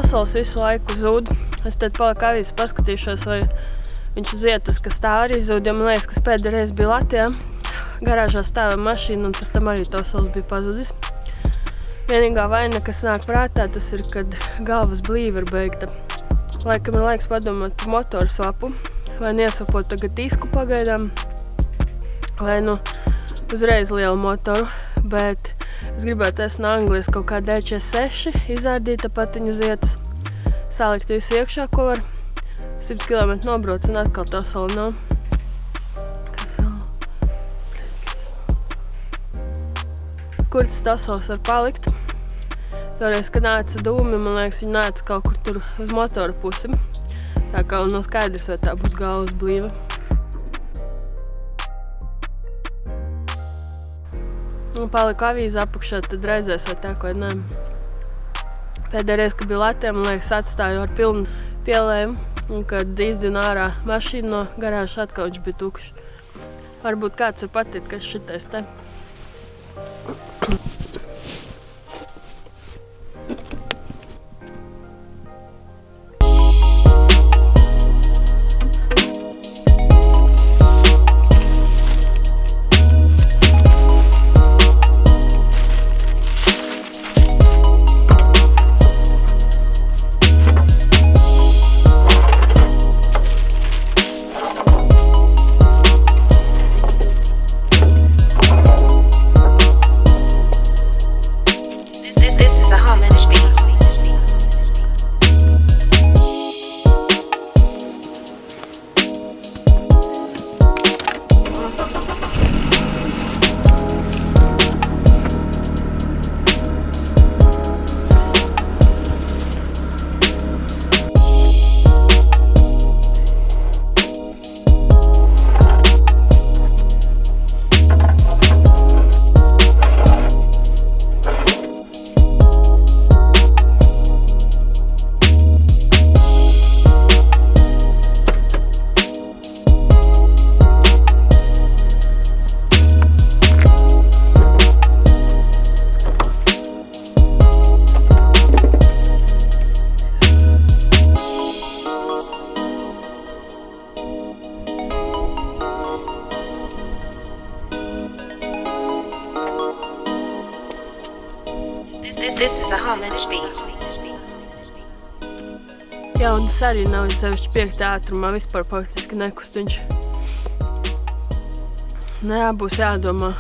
Tosols visu laiku zūd. Es tad paliku avīzes paskatīšos, vai viņš uz vietas, kas tā arī zūd, jo man liekas, kas pēdējā reize bija Latvijā. Garāžā stāva mašīna, un pēc tam arī Tosols bija pazudis. Vienīgā vaina, kas nāk prātā, tas ir, kad galvas blīva ir beigta. Laikam ir laiks padomāt par motoru svapu, vai iesvapot tagad disku pagaidām, vai uzreiz lielu motoru, bet es gribētu no Anglijas kaut kā D46 izārdīt patiņu uz vietas, salikt visu iekšā, ko var 100 km nobrauc un atkal Tosolu nav. Kur tas Tosols var palikt? Toreiz, kad nāca dūmi, man liekas, viņi nāca kaut kur tur uz motora pusi. Tā kā nav skaidrs, vai tā būs galvas blīva. Un paliku avīzi apakšā, tad redzēs, vai tā, vai nē. Pēdējā reize, kad bija Latvijā, man liekas, atstāju ar pilnu pielējumu. Un kad izdzinu ārā mašīnu no garāžas, atkal viņš bija tukšs. Varbūt kāds var patikt, kas šitais te. This is a harmonious beat. Jā, un tas arī nav sevišķi 5. ātrumā, vispār faktiski nekust viņš. Nē, būs jādomā.